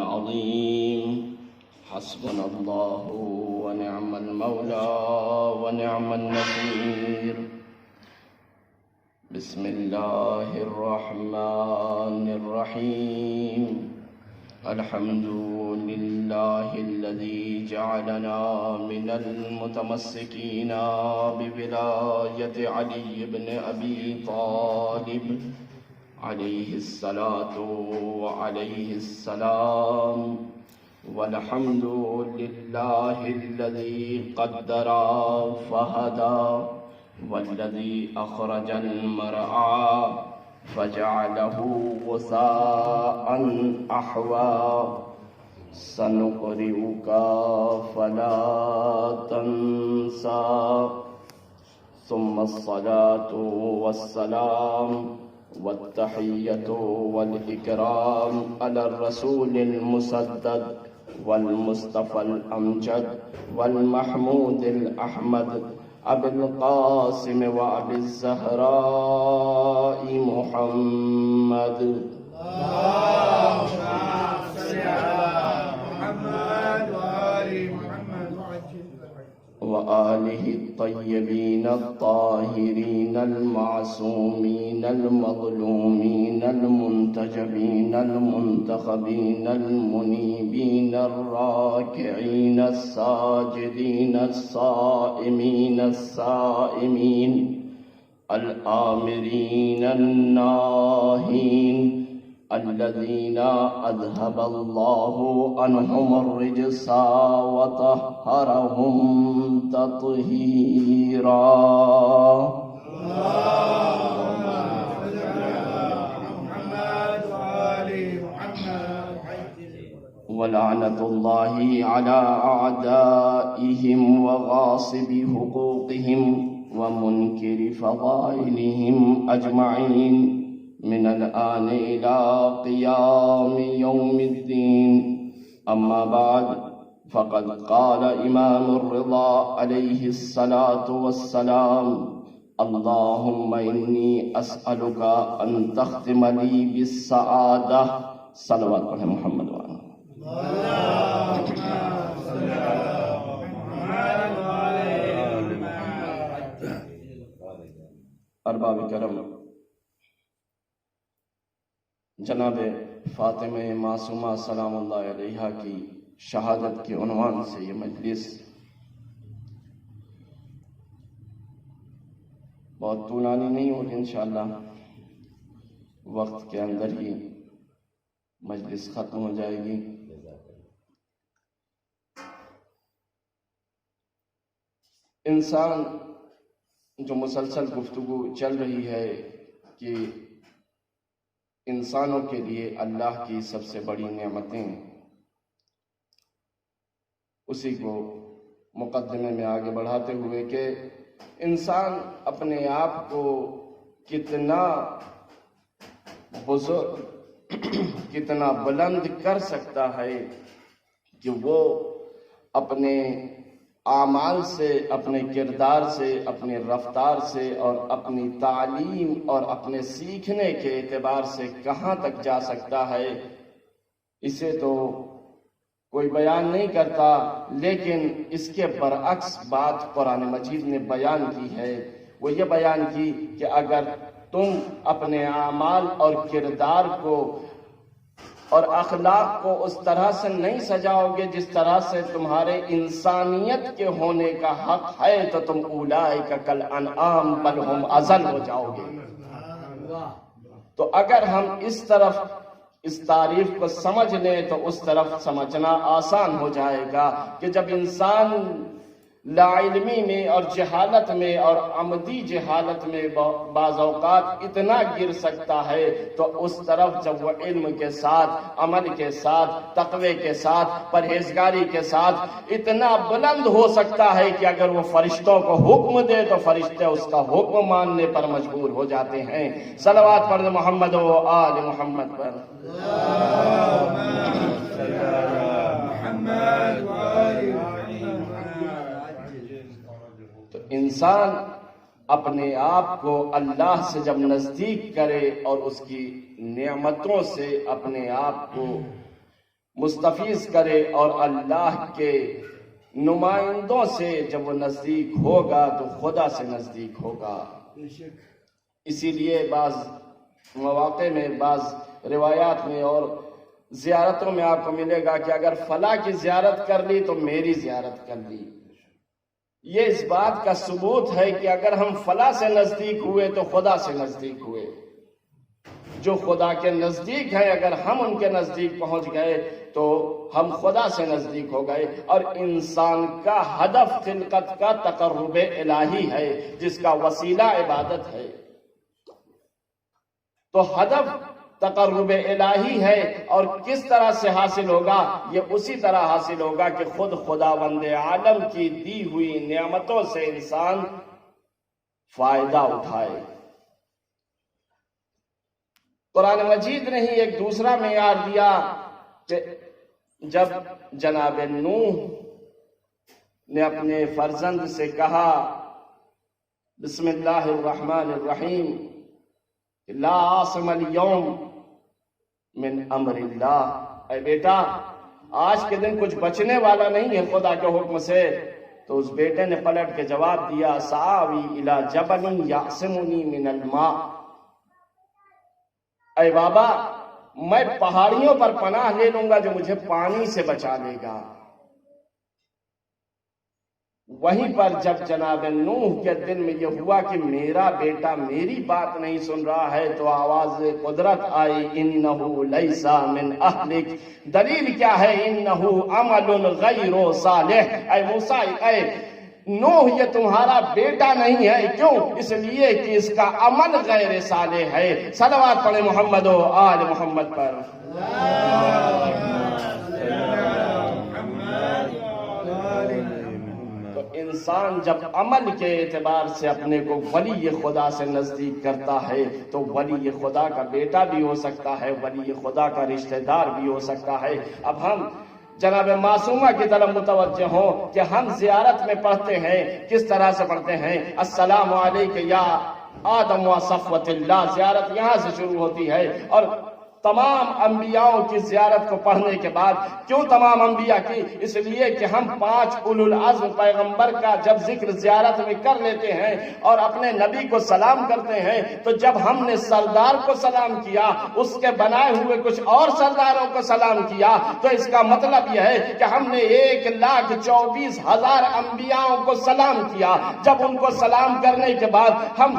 العظيم حسبنا الله ونعم المولى ونعم النصير بسم الله الرحمن الرحيم الحمد لله الذي جعلنا من المتمسكين بولاية علي بن أبي طالب عليه الصلاة وعليه السلام والحمد لله الذي قدر فهدى والذي أخرج المرعى فجعله غثاء أحوى سنقرئك فلا تنسى ثم الصلاة والسلام والتحية والإكرام على الرسول المسدد والمصطفى الأمجد والمحمود الأحمد أبي القاسم وأبي الزهراء محمد. اللهم صل على محمد وآل محمد وآله الطيبين الطاهرين المعصومين المظلومين المنتجبين المنتخبين المنيبين الراكعين الساجدين الصائمين السائمين الآمرين الناهين الذين أذهب الله عنهم الرجس وطهرهم تطهيرا. اللهم صل على محمد وآل محمد. ولعنة الله على أعدائهم وغاصب حقوقهم ومنكر فضائلهم أجمعين من الآن إلى قيام يوم الدين. أما بعد فقد قال إمام الرضا عليه الصلاة والسلام اللهم إني أسألك أن تختم لي بالسعادة. صلوات پڑھیں محمد وآلہ. ارباب کرم، جناب فاطمہ معصومہ سلام اللہ علیہا کی شہادت کے عنوان سے یہ مجلس بہت طولانی نہیں ہوگی، انشاءاللہ وقت کے اندر ہی مجلس ختم ہو جائے گی. انسان جو مسلسل گفتگو چل رہی ہے کہ انسانوں کے لیے اللہ کی سب سے بڑی نعمتیں، اسی کو مقدمے میں آگے بڑھاتے ہوئے کہ انسان اپنے آپ کو کتنا بزرگ کتنا بلند کر سکتا ہے کہ وہ اپنے اعمال سے، اپنے کردار سے، اپنی رفتار سے اور اپنی تعلیم اور اپنے سیکھنے کے اعتبار سے کہاں تک جا سکتا ہے، اسے تو کوئی بیان نہیں کرتا. لیکن اس کے برعکس بات قرآن مجید نے بیان کی ہے. وہ یہ بیان کی کہ اگر تم اپنے اعمال اور کردار کو اور اخلاق کو اس طرح سے نہیں سجاؤ گے جس طرح سے تمہارے انسانیت کے ہونے کا حق ہے، تو تم اولئک کالانعام بل ہم اضل ہو جاؤ گے. تو اگر ہم اس طرف اس تعریف کو سمجھ لیں تو اس طرف سمجھنا آسان ہو جائے گا کہ جب انسان لا علمی میں اور جہالت میں اور عمدی جہالت میں بعض اوقات اتنا گر سکتا ہے، تو اس طرف جب وہ علم کے ساتھ، عمل کے ساتھ، تقوی کے ساتھ، پرہیزگاری کے ساتھ اتنا بلند ہو سکتا ہے کہ اگر وہ فرشتوں کو حکم دے تو فرشتے اس کا حکم ماننے پر مجبور ہو جاتے ہیں. صلوات پڑھ محمد و آل محمد پر. تو انسان اپنے آپ کو اللہ سے جب نزدیک کرے اور اس کی نعمتوں سے اپنے آپ کو مستفیض کرے، اور اللہ کے نمائندوں سے جب وہ نزدیک ہوگا تو خدا سے نزدیک ہوگا۔ اسی لیے بعض مواقع میں، بعض روایات میں اور زیارتوں میں آپ کو ملے گا کہ اگر فلاں کی زیارت کر لی تو میری زیارت کر لی۔ یہ اس بات کا ثبوت ہے کہ اگر ہم فلاں سے نزدیک ہوئے تو خدا سے نزدیک ہوئے۔ جو خدا کے نزدیک ہیں اگر ہم ان کے نزدیک پہنچ گئے تو ہم خدا سے نزدیک ہو گئے۔ اور انسان کا ہدف خلقت کا تقرب الہی ہے، جس کا وسیلہ عبادت ہے۔ تو ہدف تقرب الہی ہے، اور کس طرح سے حاصل ہوگا؟ یہ اسی طرح حاصل ہوگا کہ خود خداوند عالم کی دی ہوئی نعمتوں سے انسان فائدہ اٹھائے۔ قرآن مجید نے ہی ایک دوسرا معیار دیا کہ جب جناب نوح نے اپنے فرزند سے کہا بسم اللہ الرحمن الرحیم لا عاصم اليوم من امر اللہ، اے بیٹا آج کے دن کچھ بچنے والا نہیں ہے خدا کے حکم سے۔ تو اس بیٹے نے پلٹ کے جواب دیا سآوی الی جبل یعصمنی من الماء، اے بابا میں پہاڑیوں پر پناہ لے لوں گا جو مجھے پانی سے بچا لے گا۔ وہیں پر جب جناب نوح کے دل میں یہ ہوا کہ میرا بیٹا میری بات نہیں سن رہا ہے تو آواز قدرت آئی انہو لیسا من اہلک، دلیل کیا ہے؟ انہو عمل غیر صالح، اے موسیٰ اے نوح یہ تمہارا بیٹا نہیں ہے، کیوں؟ اس لیے کہ اس کا عمل غیر صالح ہے۔ صلوات پڑھیں محمد و آل محمد پر۔ انسان جب عمل کے اعتبار سے اپنے کو ولی خدا سے نزدیک کرتا ہے تو ولی خدا کا بیٹا بھی ہو سکتا ہے، ولی خدا کا رشتہ دار بھی ہو سکتا ہے۔ اب ہم جناب معصومہ کی طرف متوجہ ہوں کہ ہم زیارت میں پڑھتے ہیں، کس طرح سے پڑھتے ہیں؟ السلام علیک یا آدم و صفوت اللہ، زیارت یہاں سے شروع ہوتی ہے۔ اور تمام انبیاءوں کی زیارت کو پڑھنے کے بعد، کیوں تمام انبیاء کی؟ اس لیے کہ ہم 5 اولو العزم پیغمبر کا جب ذکر زیارت میں کر لیتے ہیں اور اپنے نبی کو سلام کرتے ہیں تو جب ہم نے سردار کو سلام کیا، اس کے بنائے ہوئے کچھ اور سرداروں کو سلام کیا، تو اس کا مطلب یہ ہے کہ ہم نے 1,24,000 انبیاءوں کو سلام کیا۔ جب ان کو سلام کرنے کے بعد ہم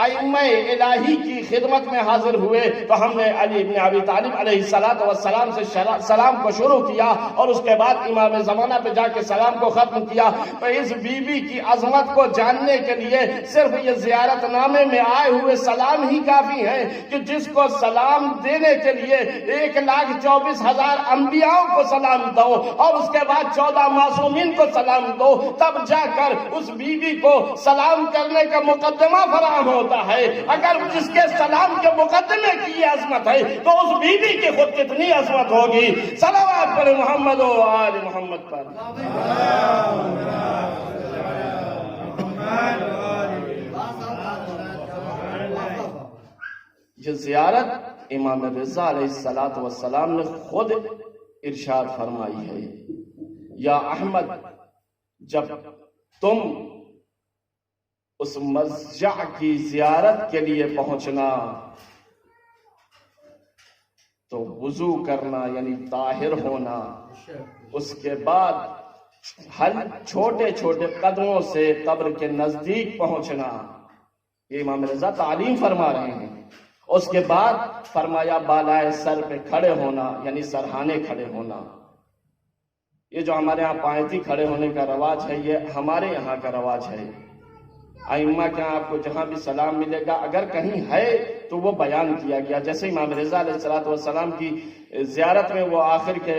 ائمہ الہی کی خدمت میں حاضر ہوئے تو ہم نے علی بن ابی طالب علیہ السلام سے سلام کو شروع کیا، اور اس کے بعد امام زمانہ پہ جا کے سلام کو ختم کیا۔ تو اس بی بی کی عظمت کو جاننے کے لیے صرف یہ زیارت نامے میں آئے ہوئے سلام ہی کافی ہیں کہ جس کو سلام دینے کے لیے 1,24,000 انبیاءوں کو سلام دو اور اس کے بعد 14 معصومین کو سلام دو، تب جا کر اس بی بی کو سلام کرنے کا مقدمہ فراہم ہوتا ہے۔ اگر جس کے سلام کے مقدمے کی یہ عظمت ہے تو اس بی بی کی خود کتنی عظمت ہوگی۔ صلوات پر محمد و آل محمد پر۔ یہ زیارت امام رضا علیہ السلام نے خود ارشاد فرمائی ہے، یا احمد جب تم اس مضجع کی زیارت کے لیے پہنچنا تو وضو کرنا یعنی طاہر ہونا، اس کے بعد چھوٹے چھوٹے قدموں سے قبر کے نزدیک پہنچنا، یہ امام رضا تعلیم فرما رہے ہیں۔ اس کے بعد فرمایا بالائے سر پہ کھڑے ہونا یعنی سرہانے کھڑے ہونا۔ یہ جو ہمارے ہاں پائتی کھڑے ہونے کا رواج ہے یہ ہمارے یہاں کا رواج ہے۔ ائمہ کے ہاں آپ کو جہاں بھی سلام ملے گا اگر کہیں ہے تو وہ بیان کیا گیا، جیسے امام رضا علیہ السلام کی زیارت میں وہ آخر کے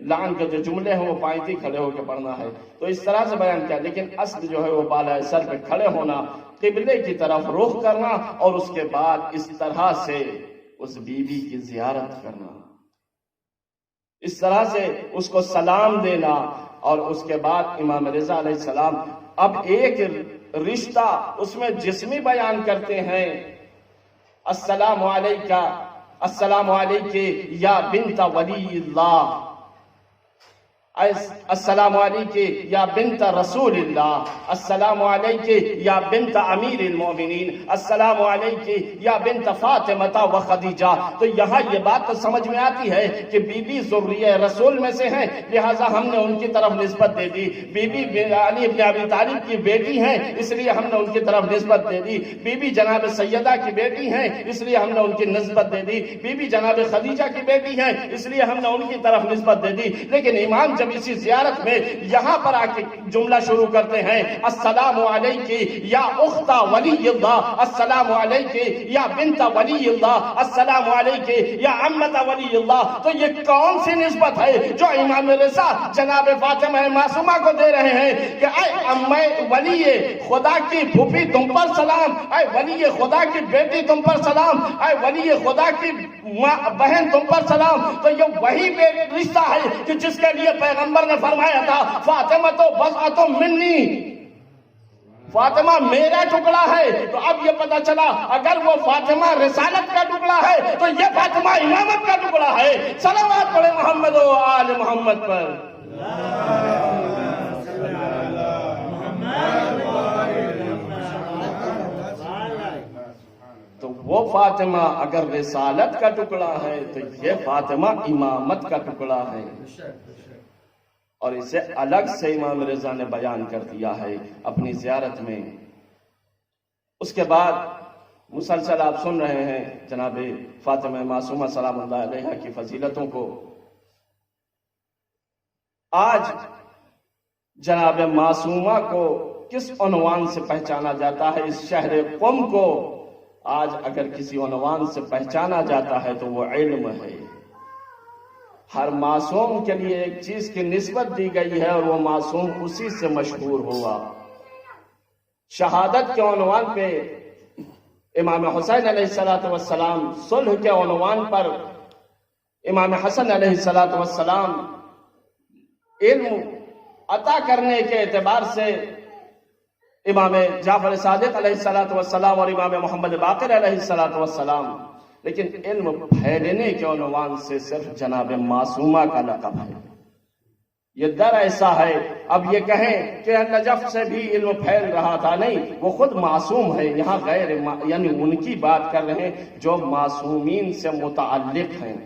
لعن کے جو جملے ہیں وہ پائتی کھڑے ہو کے پڑھنا ہے تو اس طرح سے بیان کیا، لیکن اصل جو ہے وہ بالائے سر پہ کھڑے ہونا، قبلے کی طرف رخ کرنا اور اس کے بعد اس طرح سے اس بی بی کی زیارت کرنا، اس طرح سے اس کو سلام دینا۔ اور اس کے بعد امام رضا علیہ السلام اب ایک رشتہ اس میں جسمی بیان کرتے ہیں، السلام علیکہ، السلام علیکہ یا بنت ولی اللہ، السلام علیکی یا بنت رسول اللہ، السلام علیکی یا بنت امیر المومنین، السلام علیکی یا بنت فاطمہ و خدیجہ۔ تو یہاں یہ بات تو سمجھ میں آتی ہے کہ بی بی ذریہ رسول میں سے ہیں، لہٰذا ہم نے ان کی طرف نسبت دے دی۔ بی بی علی ابن ابی طالب کی بیٹی ہیں، اس لیے ہم نے ان کی طرف نسبت دے دی۔ بی بی جناب سیدہ کی بیٹی ہیں، اس لیے ہم نے ان کی نسبت دے دی۔ بی بی جناب خدیجہ کی بیٹی ہیں، اس لیے ہم نے ان کی طرف نسبت دے دی۔ لیکن امام جب اسی زیارت میں یہاں پر آ کے جملہ شروع کرتے ہیں، السلام علیکی یا اخت ولی اللہ، السلام علیکی یا بنت ولی اللہ، السلام علیکی یا عمت ولی اللہ، تو یہ کون سی نسبت ہے جو امام رضا جناب فاطمہ معصومہ کو دے رہے ہیں کہ اے امّ ولی خدا کی پھوپھی تم پر سلام، اے ولی خدا کی بیٹی تم پر سلام، اے ولی خدا کی بہن تم پر سلام۔ تو یہ وہی رشتہ ہے کہ جس کے لیے پیغمبر نے فرمایا تھا فاطمہ تو بضعۃ منی، فاطمہ میرا ٹکڑا ہے۔ تو اب یہ پتہ چلا اگر وہ فاطمہ رسالت کا ٹکڑا ہے تو یہ فاطمہ امامت کا ٹکڑا ہے۔ صلوات پڑھے محمد و آل محمد پر۔ تو وہ فاطمہ اگر رسالت کا ٹکڑا ہے تو یہ فاطمہ امامت کا ٹکڑا ہے، اور اسے الگ سے امام رضا نے بیان کر دیا ہے اپنی زیارت میں۔ اس کے بعد مسلسل آپ سن رہے ہیں جناب فاطمہ معصومہ سلام اللہ علیہا کی فضیلتوں کو۔ آج جناب معصومہ کو کس عنوان سے پہچانا جاتا ہے؟ اس شہر قم کو آج اگر کسی عنوان سے پہچانا جاتا ہے تو وہ علم ہے۔ ہر معصوم کے لیے ایک چیز کی نسبت دی گئی ہے اور وہ معصوم اسی سے مشہور ہوا۔ شہادت کے عنوان پہ امام حسین علیہ السلام، صلح کے عنوان پر امام حسن علیہ السلام، علم عطا کرنے کے اعتبار سے امام جعفر صادق علیہ السلام اور امام محمد باقر علیہ السلام، لیکن علم پھیلنے کے عنوان سے صرف جناب معصومہ کا لقب ہے۔ یہ در ایسا ہے، اب یہ کہیں کہ نجف سے بھی علم پھیل رہا تھا، نہیں، وہ خود معصوم ہے۔ یہاں غیر یعنی ان کی بات کر رہے ہیں جو معصومین سے متعلق ہیں،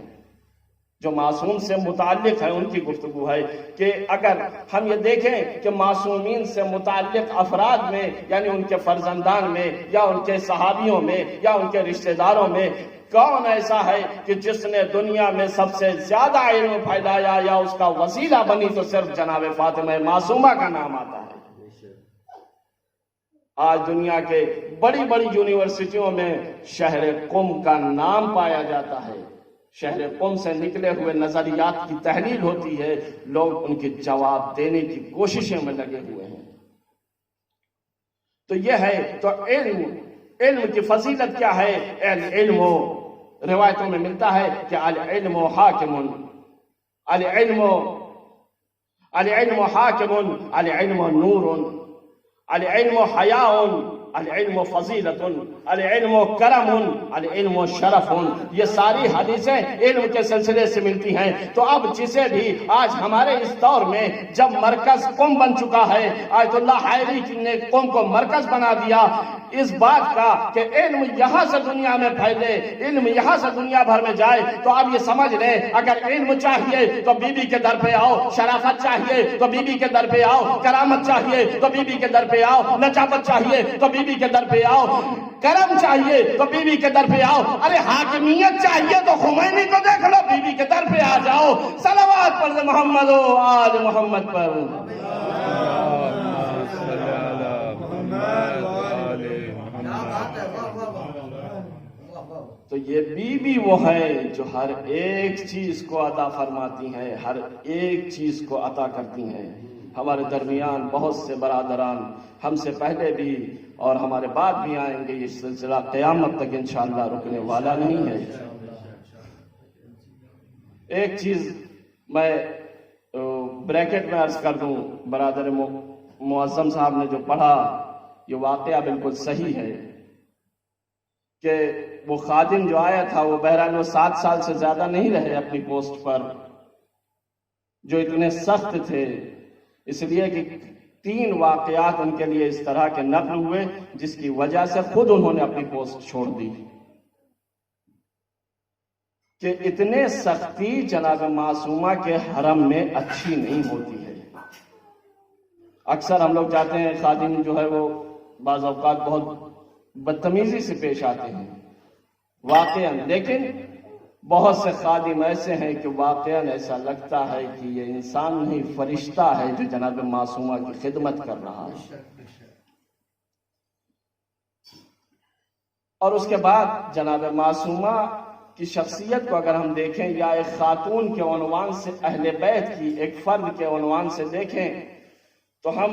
جو معصوم سے متعلق ہے، ان کی گفتگو ہے کہ اگر ہم یہ دیکھیں کہ معصومین سے متعلق افراد میں، یعنی ان کے فرزندان میں یا ان کے صحابیوں میں یا ان کے رشتہ داروں میں کون ایسا ہے کہ جس نے دنیا میں سب سے زیادہ علم پھیلایا یا اس کا وسیلہ بنی، تو صرف جناب فاطمہ معصومہ کا نام آتا ہے۔ آج دنیا کے بڑی بڑی یونیورسٹیوں میں شہر قم کا نام پایا جاتا ہے، شہر قم سے نکلے ہوئے نظریات کی تحلیل ہوتی ہے، لوگ ان کے جواب دینے کی کوششیں میں لگے ہوئے ہیں۔ تو یہ ہے، تو علم کی فضیلت کیا ہے؟ علم روایتوں میں ملتا ہے کہ العلم حاکم، العلم حاکم، العلم نور، العلم حیاء، العلم فضیلت، العلم کرم، العلم شرف۔ یہ ساری حدیثیں علم کے سلسلے سے ملتی ہیں۔ تو اب جسے بھی آج ہمارے اس دور میں جب مرکز قم بن چکا ہے، آیت اللہ حائری نے قم کو مرکز بنا دیا اس بات کا کہ علم یہاں سے دنیا میں پھیلے، علم یہاں سے دنیا بھر میں جائے، تو اب یہ سمجھ لیں اگر علم چاہیے تو بی بی کے در پہ آؤ، شرافت چاہیے تو بی بی کے در پہ آؤ، کرامت چاہیے تو بی بی کے در پہ آؤ، نجابت چاہیے تو بی بی کے در پہ آؤ، کرم چاہیے تو بی بی کے در پہ آؤ، ارے حاکمیت چاہیے تو خمینی کو دیکھ لو، بی بی کے در پہ آ جاؤ۔ صلوات پڑھ محمد و آل محمد پر۔ تو یہ بی بی وہ ہیں جو ہر ایک چیز کو عطا فرماتی ہیں، ہر ایک چیز کو عطا کرتی ہیں۔ ہمارے درمیان بہت سے برادران ہم سے پہلے بھی اور ہمارے بعد بھی آئیں گے، یہ سلسلہ قیامت تک انشاءاللہ رکنے والا نہیں ہے۔ ایک چیز میں بریکٹ میں عرض کر دوں، برادر معظم صاحب نے جو پڑھا یہ واقعہ بالکل صحیح ہے کہ وہ خادم جو آیا تھا وہ بہرحال وہ 7 سال سے زیادہ نہیں رہے اپنی پوسٹ پر، جو اتنے سخت تھے، اس لیے کہ 3 واقعات ان کے لیے اس طرح کے نقل ہوئے جس کی وجہ سے خود انہوں نے اپنی پوسٹ چھوڑ دی کہ اتنے سختی جناب معصومہ کے حرم میں اچھی نہیں ہوتی ہے۔ اکثر ہم لوگ چاہتے ہیں خادم جو ہے وہ بعض اوقات بہت بدتمیزی سے پیش آتے ہیں واقعاً، لیکن بہت سے خادم ایسے ہیں کہ واقعاً ایسا لگتا ہے کہ یہ انسان نہیں فرشتہ ہے جو جناب معصومہ کی خدمت کر رہا ہے۔ اور اس کے بعد جناب معصومہ کی شخصیت کو اگر ہم دیکھیں یا ایک خاتون کے عنوان سے اہل بیت کی ایک فرد کے عنوان سے دیکھیں تو ہم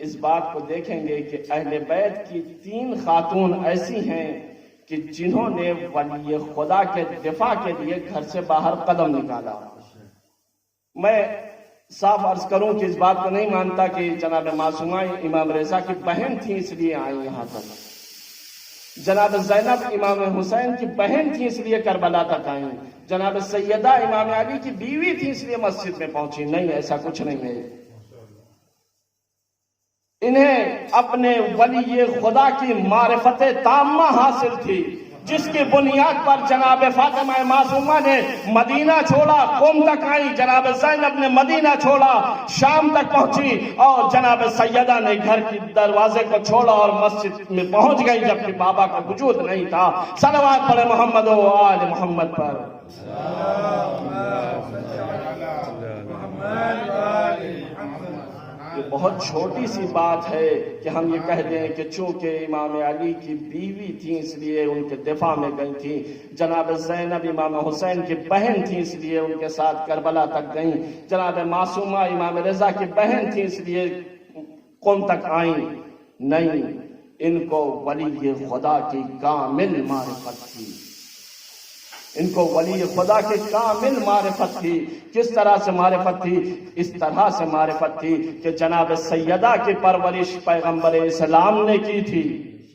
اس بات کو دیکھیں گے کہ اہل بیت کی 3 خاتون ایسی ہیں کہ جنہوں نے ولی خدا کے دفاع کے لیے گھر سے باہر قدم نکالا۔ میں صاف عرض کروں کہ اس بات کو نہیں مانتا کہ جناب معصومہ امام رضا کی بہن تھی اس لیے آئی یہاں تک، جناب زینب امام حسین کی بہن تھی اس لیے کربلا تک آئی، جناب سیدہ امام علی کی بیوی تھی اس لیے مسجد میں پہنچی، نہیں، ایسا کچھ نہیں ہے۔ انہیں اپنے ولی خدا کی معرفت تامہ حاصل تھی جس کی بنیاد پر جناب فاطمہ معصومہ نے مدینہ چھوڑا، قوم تک آئی، جناب زینب نے مدینہ چھوڑا، شام تک پہنچی، اور جناب سیدہ نے گھر کی دروازے کو چھوڑا اور مسجد میں پہنچ گئی جبکہ بابا کا وجود نہیں تھا۔ صلوات پڑھے محمد و آل محمد پر۔ یہ بہت چھوٹی سی بات ہے کہ ہم یہ کہہ دیں کہ چونکہ امام علی کی بیوی تھی اس لیے ان کے دفاع میں گئی تھی، جناب زینب امام حسین کی بہن تھی اس لیے ان کے ساتھ کربلا تک گئیں، جناب معصومہ امام رضا کی بہن تھی اس لیے قوم تک آئیں، نہیں، ان کو ولی خدا کی کامل معرفت تھی، ان کو ولی خدا کی کامل معرفت تھی۔ کس طرح سے معرفت تھی؟ اس طرح سے معرفت تھی کہ جناب سیدہ کی پرورش پیغمبر اسلام نے کی تھی،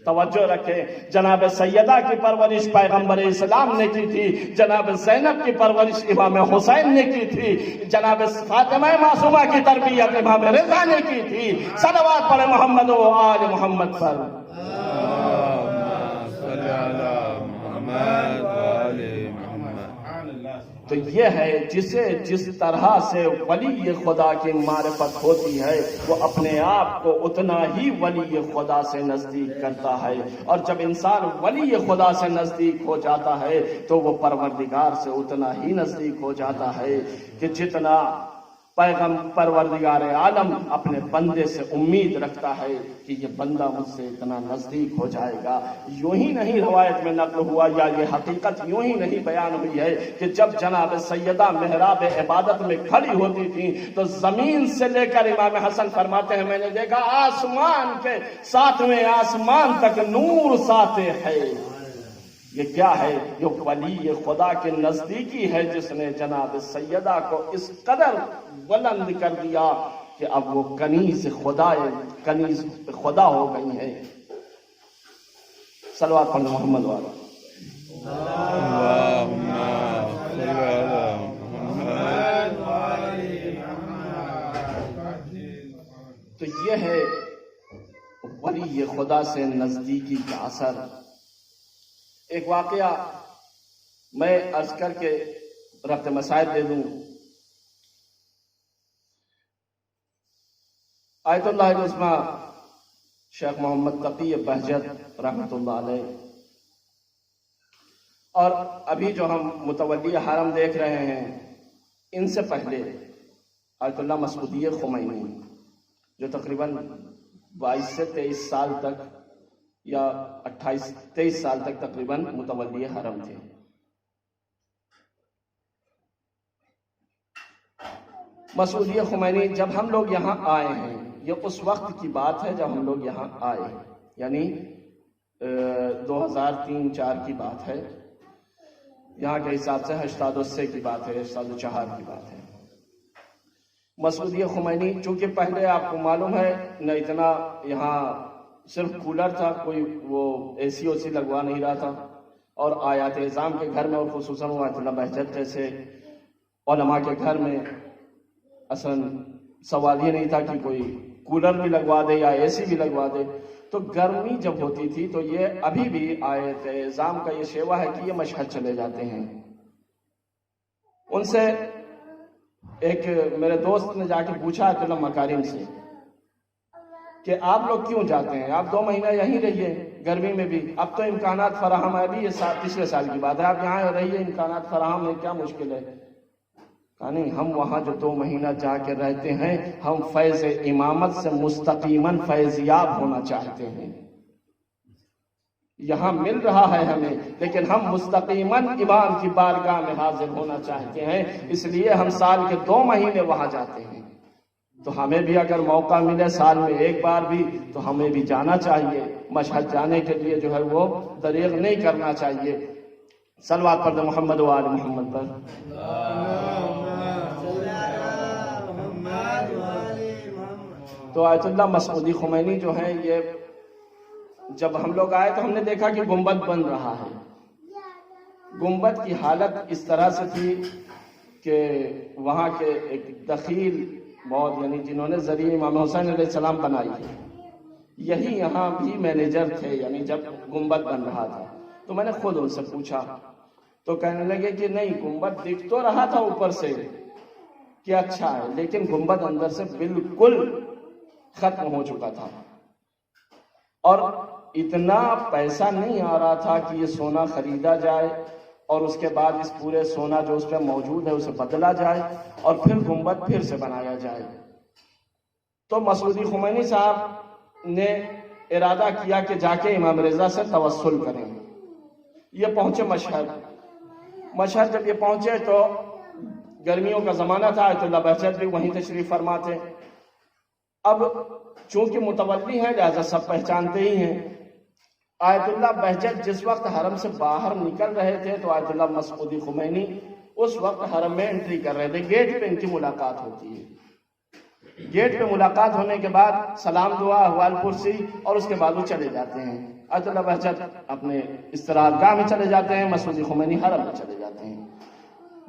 توجہ رکھیں، جناب سیدہ کی پرورش پیغمبر اسلام نے کی تھی، جناب زینب کی پرورش امام حسین نے کی تھی، جناب فاطمہ معصومہ کی تربیت امام رضا نے کی تھی۔ صلوات پڑھے محمد و آل محمد پر۔ تو یہ ہے جسے جس طرح سے ولی خدا کی معرفت ہوتی ہے وہ اپنے آپ کو اتنا ہی ولی خدا سے نزدیک کرتا ہے، اور جب انسان ولی خدا سے نزدیک ہو جاتا ہے تو وہ پروردگار سے اتنا ہی نزدیک ہو جاتا ہے کہ جتنا پروردگار عالم اپنے بندے سے امید رکھتا ہے کہ یہ بندہ مجھ سے اتنا نزدیک ہو جائے گا۔ یوں ہی نہیں روایت میں نقل ہوا یا یہ حقیقت یوں ہی نہیں بیان ہوئی ہے کہ جب جناب سیدہ محراب عبادت میں کھڑی ہوتی تھی تو زمین سے لے کر امام حسن فرماتے ہیں میں نے دیکھا آسمان کے 7ویں آسمان تک نور ساتے ہے۔ یہ کیا ہے؟ یہ ولی خدا کے نزدیکی ہے جس نے جناب سیدہ کو اس قدر بلند کر دیا کہ اب وہ کنیز خدا ہو گئی ہیں۔ صلوات پڑھنا محمد والا۔ تو یہ ہے ولی خدا سے نزدیکی کا اثر۔ ایک واقعہ میں عرض کر کے ربط مسائل دے دوں۔ آیت اللہ العظمہ شیخ محمد تقی بہجت رحمۃ اللہ علیہ، اور ابھی جو ہم متولی حرم دیکھ رہے ہیں ان سے پہلے آیت اللہ مسعودی خمینی جو تقریباً 22 سے 23 سال تک یا 23 سال تک تقریباً متولی حرم تھے۔ مسعودی خمینی جب ہم لوگ یہاں آئے ہیں، یہ اس وقت کی بات ہے جب ہم لوگ یہاں آئے، یعنی 2003-4 کی بات ہے، یہاں کے حساب سے 88 کی بات ہے، 84 کی بات ہے۔ مسعودی خمینی چونکہ پہلے آپ کو معلوم ہے نہ اتنا یہاں صرف کولر تھا، کوئی وہ اے سی او سی لگوا نہیں رہا تھا، اور آیات اعظام کے گھر میں اور خصوصاً آیت اللہ بہجت جیسے علماء کے گھر میں اصلا سوال یہ نہیں تھا کہ کوئی کولر بھی لگوا دے یا اے سی بھی لگوا دے. تو گرمی جب ہوتی تھی تو یہ ابھی بھی آیت اعظام کا یہ شیوا ہے کہ یہ مشہد چلے جاتے ہیں. ان سے ایک میرے دوست نے جا کے پوچھا آیت اللہ مکارم سے کہ آپ لوگ کیوں جاتے ہیں, آپ 2 مہینہ یہیں رہیے گرمی میں بھی, اب تو امکانات فراہم ہے, ابھی یہ پچھلے سال کی بات ہے, آپ یہاں رہیے, امکانات فراہم ہے, کیا مشکل ہے. کہا نہیں, ہم وہاں جو 2 مہینہ جا کے رہتے ہیں ہم فیض امامت سے مستقیماً فیضیاب ہونا چاہتے ہیں. یہاں مل رہا ہے ہمیں, لیکن ہم مستقیماً امام کی بارگاہ میں حاضر ہونا چاہتے ہیں, اس لیے ہم سال کے 2 مہینے وہاں جاتے ہیں. تو ہمیں بھی اگر موقع ملے سال میں 1 بار بھی تو ہمیں بھی جانا چاہیے. مشہد جانے کے لیے جو ہے وہ دریغ نہیں کرنا چاہیے. صلوات پڑھ محمد و آل محمد پر. تو آیت اللہ مسعودی خمینی جو ہیں, یہ جب ہم لوگ آئے تو ہم نے دیکھا کہ گنبد بن رہا ہے. گنبد کی حالت اس طرح سے تھی کہ وہاں کے ایک دخیل بہت, یعنی جنہوں نے ذریعہ امام حسین علیہ السلام بنائی ہے, یہی یہاں بھی مینیجر تھے, یعنی جب گنبد بن رہا تھا. تو میں نے خود ان سے پوچھا تو کہنے لگے کہ نہیں, گنبد دکھ تو رہا تھا اوپر سے کہ اچھا ہے, لیکن گنبد اندر سے بالکل ختم ہو چکا تھا, اور اتنا پیسہ نہیں آ رہا تھا کہ یہ سونا خریدا جائے اور اس کے بعد اس پورے سونا جو اس پہ موجود ہے اسے بدلا جائے اور پھر گنبد پھر سے بنایا جائے. تو مسعودی خمینی صاحب نے ارادہ کیا کہ جا کے امام رضا سے توسل کریں. یہ پہنچے مشہد. جب یہ پہنچے تو گرمیوں کا زمانہ تھا, آیت اللہ بہجت بھی وہیں تشریف فرما تھے. اب چونکہ متولی ہیں لہذا سب پہچانتے ہی ہیں. آیت اللہ بہجت جس وقت حرم سے باہر نکل رہے تھے تو آیت اللہ مسعودی خمینی اس وقت حرم میں انٹری کر رہے تھے. گیٹ پہ ان کی ملاقات ہوتی ہے. گیٹ پہ ملاقات ہونے کے بعد سلام دعا احوال پرسی اور اس کے بعد وہ چلے جاتے ہیں. آیت اللہ بہجت اپنے استراحتگاہ میں چلے جاتے ہیں, مسعودی خمینی حرم میں چلے جاتے ہیں.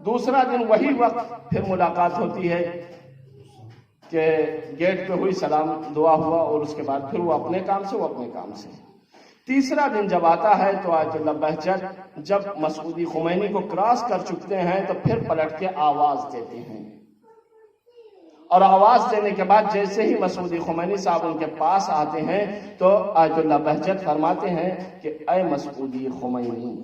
دوسرا دن وہی وقت پھر ملاقات ہوتی ہے کہ گیٹ پہ ہوئی, سلام دعا ہوا اور اس کے بعد پھر وہ اپنے کام سے. تیسرا دن جب آتا ہے تو آیت اللہ بہجت جب مسعودی خمینی کو کراس کر چکتے ہیں تو پھر پلٹ کے آواز دیتے ہیں, اور آواز دینے کے بعد جیسے ہی مسعودی خمینی صاحب ان کے پاس آتے ہیں تو آیت اللہ بہجت فرماتے ہیں کہ اے مسعودی خمینی,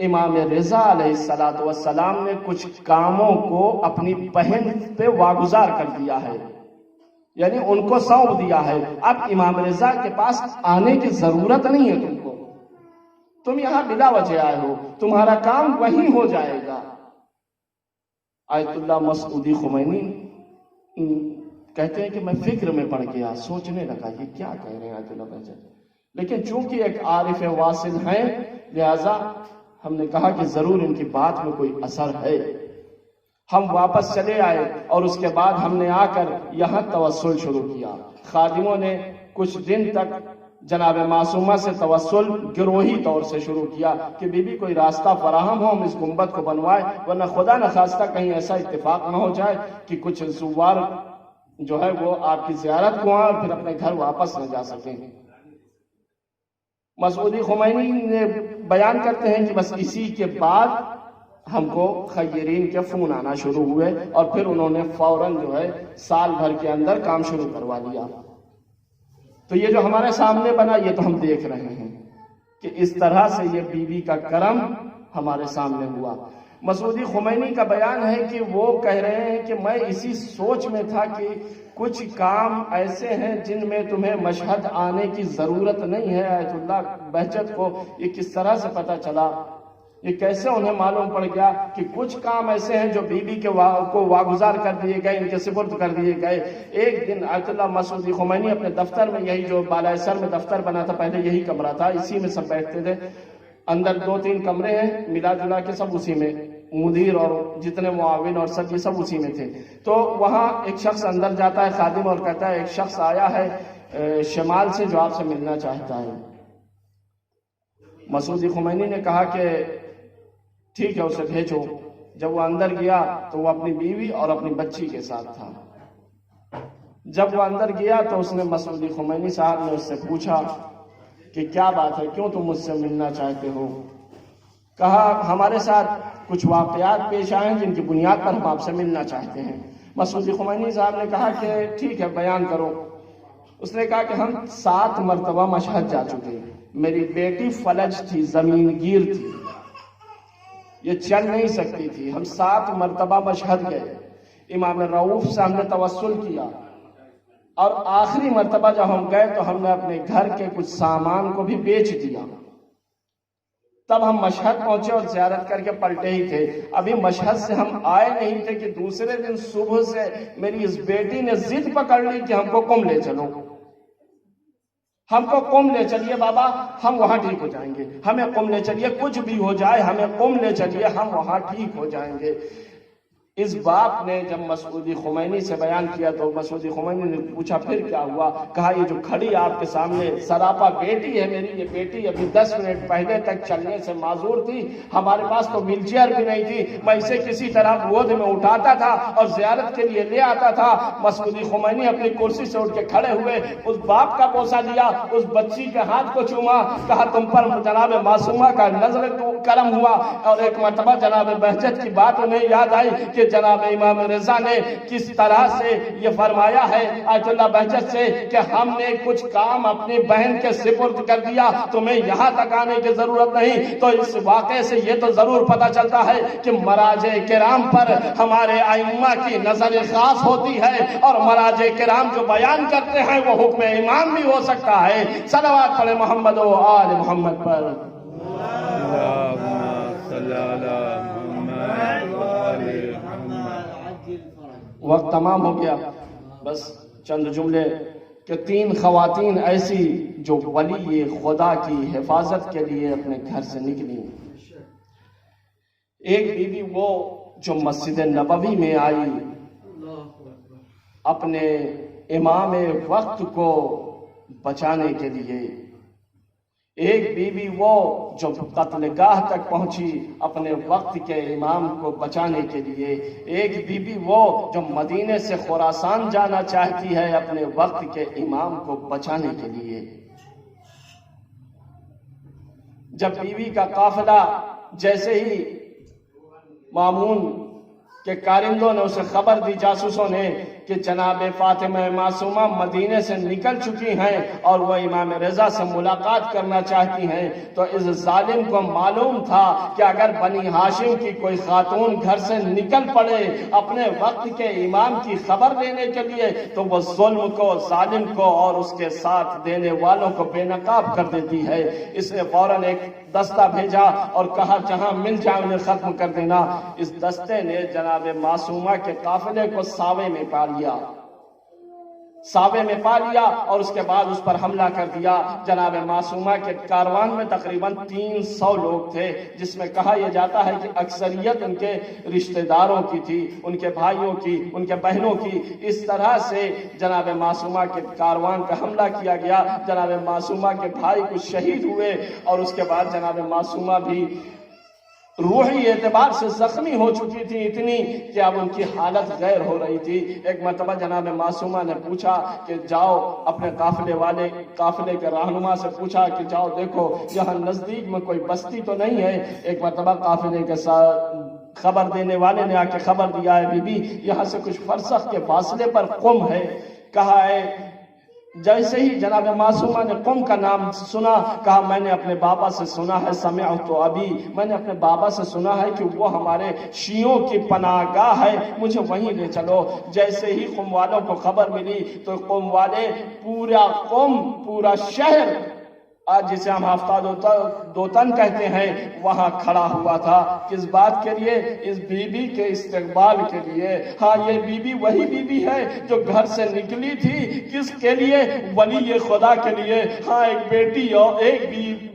امام رضا علیہ السلام نے کچھ کاموں کو اپنی بہن پہ واگزار کر دیا ہے, یعنی ان کو سونپ دیا ہے. اب امام رضا کے پاس آنے کی ضرورت نہیں ہے تم کو, تم یہاں بلا وجہ آئے ہو, تمہارا کام وہیں ہو جائے گا. آیت اللہ مسعودی خمینی کہتے ہیں کہ میں فکر میں پڑ گیا, سوچنے لگا یہ کیا کہہ رہے ہیں آیت اللہ بہجت, لیکن چونکہ ایک عارف واصل ہیں لہذا ہم نے کہا کہ ضرور ان کی بات میں کوئی اثر ہے. ہم واپس چلے آئے اور اس کے بعد ہم نے آ کر یہاں توسل شروع کیا. خادموں نے کچھ دن تک جناب معصومہ سے توسل گروہی طور سے شروع کیا کہ بی بی کوئی راستہ فراہم ہو, ہم اس گنبد کو بنوائے, ورنہ خدا نخواستہ کہیں ایسا اتفاق نہ ہو جائے کہ کچھ زوار جو ہے وہ آپ کی زیارت کو آئیں اور پھر اپنے گھر واپس نہ جا سکیں. مسعودی خمینی نے بیان کرتے ہیں کہ بس اسی کے بعد ہم کو خیرین کے فون آنا شروع ہوئے اور پھر انہوں نے فوراً جو ہے سال بھر کے اندر کام شروع کروا دیا. تو یہ جو ہمارے سامنے بنا یہ تو ہم دیکھ رہے ہیں کہ اس طرح سے یہ بیوی کا کرم ہمارے سامنے ہوا. مسعودی خمینی کا بیان ہے کہ وہ کہہ رہے ہیں کہ میں اسی سوچ میں تھا کہ کچھ کام ایسے ہیں جن میں تمہیں مشہد آنے کی ضرورت نہیں ہے. آیت اللہ بہجت کو یہ کس طرح سے پتہ چلا, یہ کیسے انہیں معلوم پڑ گیا کہ کچھ کام ایسے ہیں جو بی بی کے کو واگزار کر دیے گئے, ان کے سپرد کر دیے گئے. ایک دن آیت اللہ مسعودی خمینی اپنے دفتر میں, یہی جو بالائے سر میں دفتر بنا تھا پہلے یہی کمرہ تھا, اسی میں سب بیٹھتے تھے. اندر 2-3 کمرے ہیں ملا جلا کے, سب اسی میں, مدیر اور جتنے معاون اور سب یہ سب اسی میں تھے. تو وہاں ایک شخص اندر جاتا ہے خادم اور کہتا ہے ایک شخص آیا ہے شمال سے جو آپ سے ملنا چاہتا ہے. مسعودی خمینی نے کہا کہ ٹھیک ہے اسے بھیجو. جب وہ اندر گیا تو وہ اپنی بیوی اور اپنی بچی کے ساتھ تھا۔ جب وہ اندر گیا تو اس نے مسعودی خمینی صاحب نے اس سے پوچھا کہ کیا بات ہے، کیوں تم مجھ سے ملنا چاہتے ہو؟ کہا ہمارے ساتھ کچھ واقعات پیش آئے ہیں جن کی بنیاد پر ہم آپ سے ملنا چاہتے ہیں۔ مسعودی خمینی صاحب نے کہا کہ ٹھیک ہے، بیان کرو۔ اس نے کہا کہ ہم 7 مرتبہ مشہد جا چکے، میری بیٹی فلج تھی، زمین گیر تھی، یہ چل نہیں سکتی تھی، ہم 7 مرتبہ مشہد گئے، امام رؤوف سے ہم نے توسل کیا، اور آخری مرتبہ جب ہم گئے تو ہم نے اپنے گھر کے کچھ سامان کو بھی بیچ دیا۔ تب ہم مشہد پہنچے اور زیارت کر کے پلٹے ہی تھے، ابھی مشہد سے ہم آئے نہیں تھے کہ دوسرے دن صبح سے میری اس بیٹی نے ضد پکڑ لی کہ ہم کو قم لے چلو، ہم کو قم لے چلیے بابا، ہم وہاں ٹھیک ہو جائیں گے، ہمیں قم لے چلیے، کچھ بھی ہو جائے ہمیں قم لے چلیے، ہم وہاں ٹھیک ہو جائیں گے۔ اس باپ نے جب مسعودی خمینی سے بیان کیا تو مسعودی خمینی نے پوچھا پھر کیا ہوا؟ کہا یہ جو کھڑی آپ کے سامنے سراپا بیٹی ہے میری، یہ بیٹی ابھی 10 منٹ پہلے تک چلنے سے معذور تھی، ہمارے پاس تو ویل چیئر بھی نہیں تھی، میں اسے کسی طرح گود میں اٹھاتا تھا اور زیارت کے لیے لے آتا تھا۔ مسعودی خمینی اپنی کرسی سے اٹھ کے کھڑے ہوئے، اس باپ کا بوسہ لیا، اس بچی کے ہاتھ کو چوما، کہا تم پر جناب معصومہ کا نظر کرم ہوا۔ اور ایک مرتبہ جناب بہجت کی بات انہیں یاد آئی کہ جناب امام رضا نے کس طرح سے یہ فرمایا ہے آیت اللہ بہجت سے کہ ہم نے کچھ کام اپنی بہن کے سپرد کر دیا، تمہیں یہاں تک آنے کی ضرورت نہیں۔ تو اس واقعے سے یہ تو ضرور پتہ چلتا ہے کہ مراجع کرام پر ہمارے ائمہ کی نظر خاص ہوتی ہے، اور مراجع کرام جو بیان کرتے ہیں وہ حکم امام بھی ہو سکتا ہے۔ صلوات پڑھے محمد و آل محمد پر۔ وقت تمام ہو گیا، بس چند جملے کہ 3 خواتین ایسی جو ولی خدا کی حفاظت کے لیے اپنے گھر سے نکلی۔ ایک بیوی وہ جو مسجد نبوی میں آئی اپنے امام وقت کو بچانے کے لیے، ایک بیوی وہ جو قتل گاہ تک پہنچی اپنے وقت کے امام کو بچانے کے لیے، ایک بیوی وہ جو مدینے سے خراسان جانا چاہتی ہے اپنے وقت کے امام کو بچانے کے لیے۔ جب بیوی کا قافلہ جیسے ہی مامون کہ کارندوں نے اسے خبر دی، جاسوسوں نے، کہ جناب فاطمہ معصومہ مدینے سے نکل چکی ہیں اور وہ امام رضا سے ملاقات کرنا چاہتی ہیں، تو اس ظالم کو معلوم تھا کہ اگر بنی ہاشم کی کوئی خاتون گھر سے نکل پڑے اپنے وقت کے امام کی خبر لینے کے لیے تو وہ ظلم کو، ظالم کو اور اس کے ساتھ دینے والوں کو بے نقاب کر دیتی ہے۔ اس نے فوراً ایک دستہ بھیجا اور کہا جہاں مل جائے انہیں ختم کر دینا۔ اس دستے نے جناب معصومہ کے قافلے کو ساوے میں پا لیا، ساوے میں پا لیا اور اس کے بعد اس پر حملہ کر دیا۔ جناب معصومہ کے کاروان میں تقریباً 300 لوگ تھے، جس میں کہا یہ جاتا ہے کہ اکثریت ان کے رشتہ داروں کی تھی، ان کے بھائیوں کی، ان کے بہنوں کی۔ اس طرح سے جناب معصومہ کے کاروان پر حملہ کیا گیا، جناب معصومہ کے بھائی کچھ شہید ہوئے، اور اس کے بعد جناب معصومہ بھی روحی اعتبار سے زخمی ہو چکی تھی، اتنی کہ اب ان کی حالت غیر ہو رہی تھی۔ ایک مرتبہ جناب معصومہ نے پوچھا کہ جاؤ اپنے قافلے کے رہنما سے پوچھا کہ جاؤ دیکھو یہاں نزدیک میں کوئی بستی تو نہیں ہے۔ ایک مرتبہ قافلے کے ساتھ خبر دینے والے نے آ کے خبر دیا ہے بی بی یہاں سے کچھ فرسخ کے فاصلے پر قم ہے۔ کہا ہے جیسے ہی جناب معصومہ نے قم کا نام سنا، کہا میں نے اپنے بابا سے سنا ہے، سمعت ابی، میں نے اپنے بابا سے سنا ہے کہ وہ ہمارے شیعوں کی پناہ گاہ ہے، مجھے وہیں لے چلو۔ جیسے ہی قم والوں کو خبر ملی تو قم والے پورا قم، پورا شہر آج جسے ہم ہفتاد دوتن کہتے ہیں وہاں کھڑا ہوا تھا۔ کس بات کے لیے؟ اس بی بی کے استقبال کے لیے۔ ہاں یہ بی بی وہی بی بی ہے جو گھر سے نکلی تھی، کس کے لیے؟ ولی خدا کے لیے۔ ہاں ایک بیٹی اور ایک